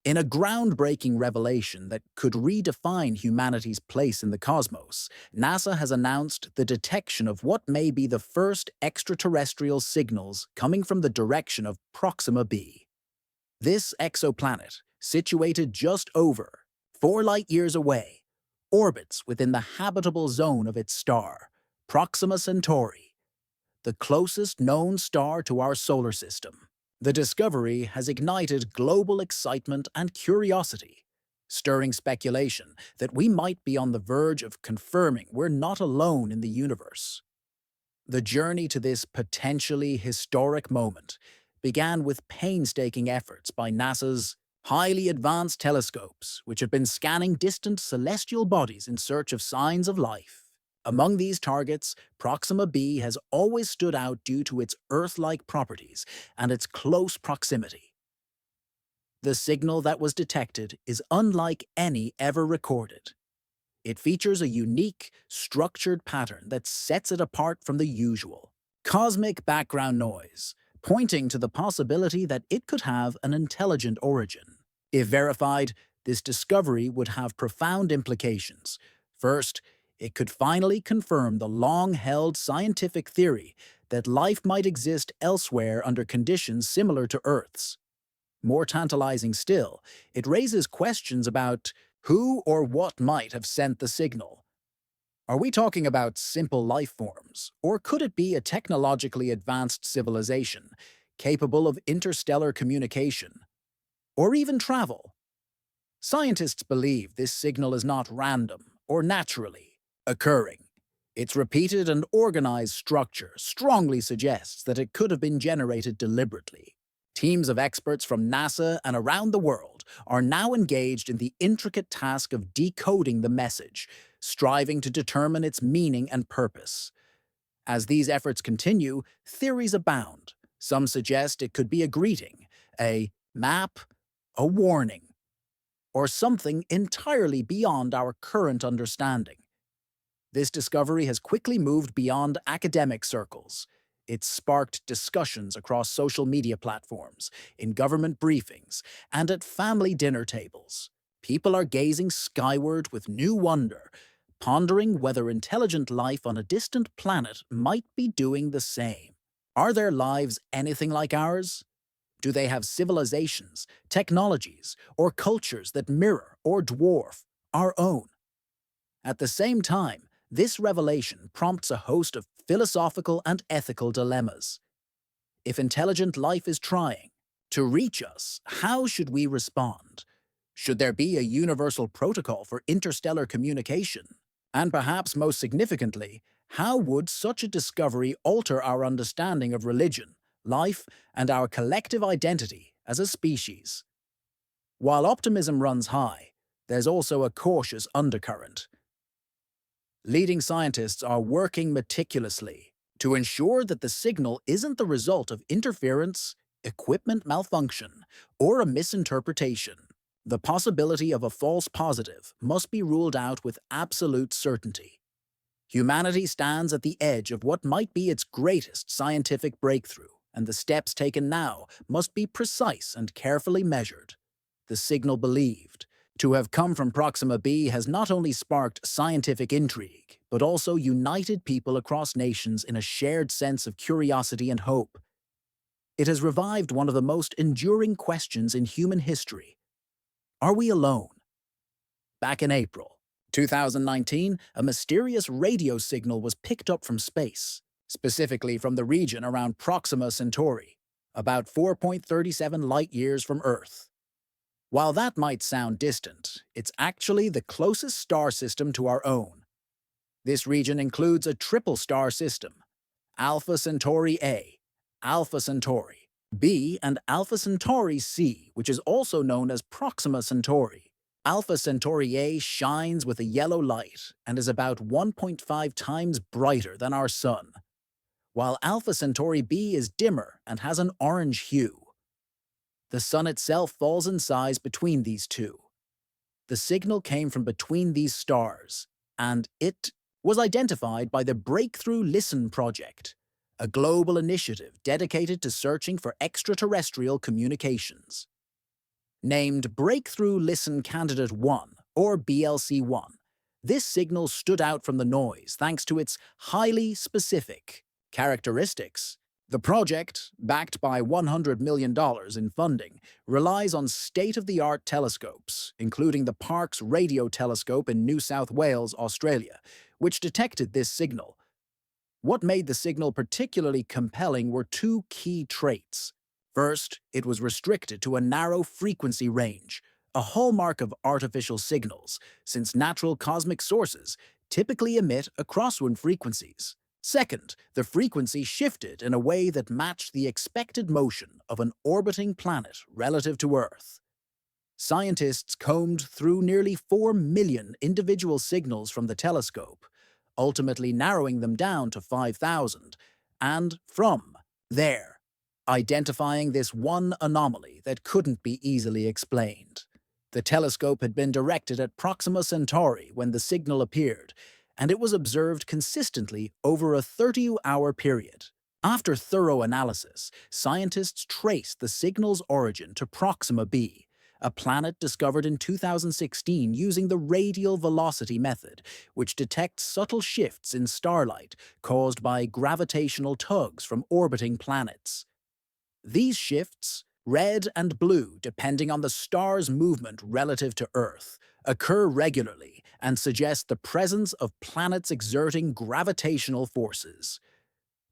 In a groundbreaking revelation that could redefine humanity's place in the cosmos, NASA has announced the detection of what may be the first extraterrestrial signals coming from the direction of Proxima b. This exoplanet, situated just over 4 light-years away, orbits within the habitable zone of its star, Proxima Centauri, the closest known star to our solar system. The discovery has ignited global excitement and curiosity, stirring speculation that we might be on the verge of confirming we're not alone in the universe. The journey to this potentially historic moment began with painstaking efforts by NASA's highly advanced telescopes, which have been scanning distant celestial bodies in search of signs of life. Among these targets, Proxima b has always stood out due to its Earth-like properties and its close proximity. The signal that was detected is unlike any ever recorded. It features a unique, structured pattern that sets it apart from the usual cosmic background noise, pointing to the possibility that it could have an intelligent origin. If verified, this discovery would have profound implications. First, it could finally confirm the long-held scientific theory that life might exist elsewhere under conditions similar to Earth's. More tantalizing still, it raises questions about who or what might have sent the signal. Are we talking about simple life forms, or could it be a technologically advanced civilization capable of interstellar communication, or even travel? Scientists believe this signal is not random or naturally occurring. Its repeated and organized structure strongly suggests that it could have been generated deliberately. Teams of experts from NASA and around the world are now engaged in the intricate task of decoding the message, striving to determine its meaning and purpose. As these efforts continue, theories abound. Some suggest it could be a greeting, a map, a warning, or something entirely beyond our current understanding. This discovery has quickly moved beyond academic circles. It's sparked discussions across social media platforms, in government briefings, and at family dinner tables. People are gazing skyward with new wonder, pondering whether intelligent life on a distant planet might be doing the same. Are their lives anything like ours? Do they have civilizations, technologies, or cultures that mirror or dwarf our own? At the same time, this revelation prompts a host of philosophical and ethical dilemmas. If intelligent life is trying to reach us, how should we respond? Should there be a universal protocol for interstellar communication? And perhaps most significantly, how would such a discovery alter our understanding of religion, life, and our collective identity as a species? While optimism runs high, there's also a cautious undercurrent. Leading scientists are working meticulously to ensure that the signal isn't the result of interference, equipment malfunction, or a misinterpretation. The possibility of a false positive must be ruled out with absolute certainty. Humanity stands at the edge of what might be its greatest scientific breakthrough, and the steps taken now must be precise and carefully measured. The signal believed to have come from Proxima b has not only sparked scientific intrigue, but also united people across nations in a shared sense of curiosity and hope. It has revived one of the most enduring questions in human history. Are we alone? Back in April 2019, a mysterious radio signal was picked up from space, specifically from the region around Proxima Centauri, about 4.37 light-years from Earth. While that might sound distant, it's actually the closest star system to our own. This region includes a triple star system: Alpha Centauri A, Alpha Centauri B, and Alpha Centauri C, which is also known as Proxima Centauri. Alpha Centauri A shines with a yellow light and is about 1.5 times brighter than our Sun, while Alpha Centauri B is dimmer and has an orange hue. The Sun itself falls in size between these two. The signal came from between these stars, and it was identified by the Breakthrough Listen Project, a global initiative dedicated to searching for extraterrestrial communications. Named Breakthrough Listen Candidate 1, or BLC-1, this signal stood out from the noise thanks to its highly specific characteristics. The project, backed by $100 million in funding, relies on state-of-the-art telescopes, including the Parkes Radio Telescope in New South Wales, Australia, which detected this signal. What made the signal particularly compelling were two key traits. First, it was restricted to a narrow frequency range, a hallmark of artificial signals, since natural cosmic sources typically emit across-wind frequencies. Second, the frequency shifted in a way that matched the expected motion of an orbiting planet relative to Earth. Scientists combed through nearly 4 million individual signals from the telescope, ultimately narrowing them down to 5,000, and from there, identifying this one anomaly that couldn't be easily explained. The telescope had been directed at Proxima Centauri when the signal appeared, and it was observed consistently over a 30-hour period. After thorough analysis, scientists traced the signal's origin to Proxima b, a planet discovered in 2016 using the radial velocity method, which detects subtle shifts in starlight caused by gravitational tugs from orbiting planets. These shifts, red and blue depending on the star's movement relative to Earth, occur regularly and suggest the presence of planets exerting gravitational forces.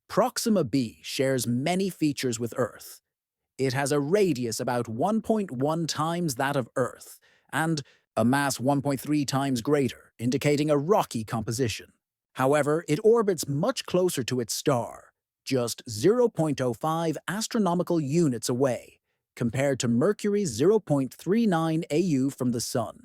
Proxima b shares many features with Earth. It has a radius about 1.1 times that of Earth, and a mass 1.3 times greater, indicating a rocky composition. However, it orbits much closer to its star, just 0.05 astronomical units away, compared to Mercury's 0.39 AU from the Sun.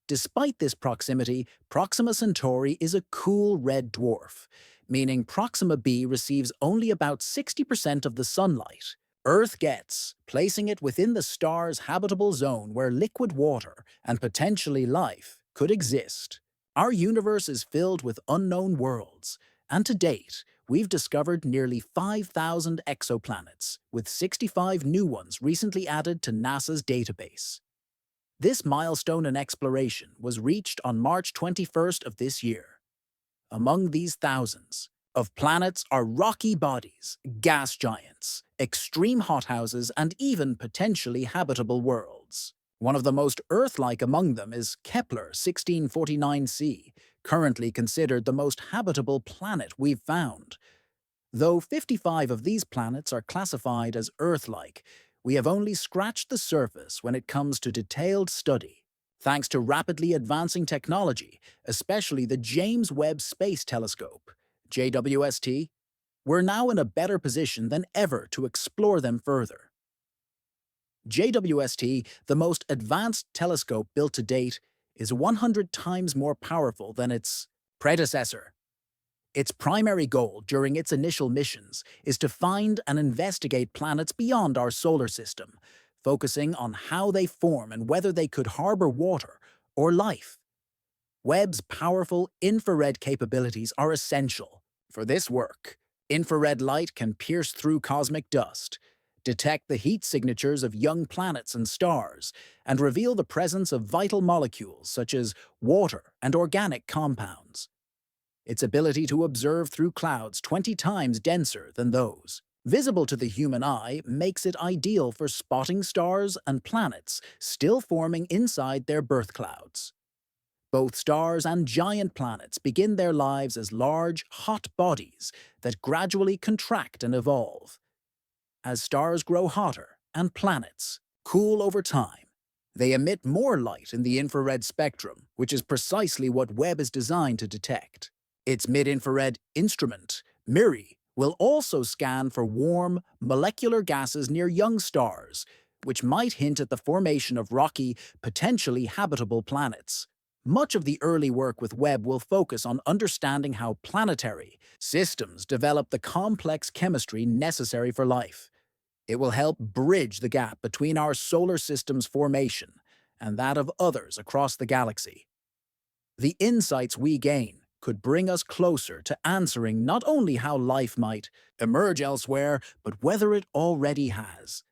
Despite this proximity, Proxima Centauri is a cool red dwarf, meaning Proxima b receives only about 60% of the sunlight Earth gets, placing it within the star's habitable zone where liquid water and potentially life could exist. Our universe is filled with unknown worlds, and to date, we've discovered nearly 5,000 exoplanets, with 65 new ones recently added to NASA's database. This milestone in exploration was reached on March 21st of this year. Among these thousands of planets are rocky bodies, gas giants, extreme hothouses, and even potentially habitable worlds. One of the most Earth-like among them is Kepler 1649c, currently considered the most habitable planet we've found. Though 55 of these planets are classified as Earth-like, we have only scratched the surface when it comes to detailed study. Thanks to rapidly advancing technology, especially the James Webb Space Telescope, JWST, we're now in a better position than ever to explore them further. JWST, the most advanced telescope built to date, is 100 times more powerful than its predecessor. Its primary goal during its initial missions is to find and investigate planets beyond our solar system, focusing on how they form and whether they could harbor water or life. Webb's powerful infrared capabilities are essential for this work. Infrared light can pierce through cosmic dust, detect the heat signatures of young planets and stars, and reveal the presence of vital molecules such as water and organic compounds. Its ability to observe through clouds 20 times denser than those visible to the human eye makes it ideal for spotting stars and planets still forming inside their birth clouds. Both stars and giant planets begin their lives as large, hot bodies that gradually contract and evolve. As stars grow hotter and planets cool over time, they emit more light in the infrared spectrum, which is precisely what Webb is designed to detect. Its mid-infrared instrument, MIRI, will also scan for warm, molecular gases near young stars, which might hint at the formation of rocky, potentially habitable planets. Much of the early work with Webb will focus on understanding how planetary systems develop the complex chemistry necessary for life. It will help bridge the gap between our solar system's formation and that of others across the galaxy. The insights we gain could bring us closer to answering not only how life might emerge elsewhere, but whether it already has.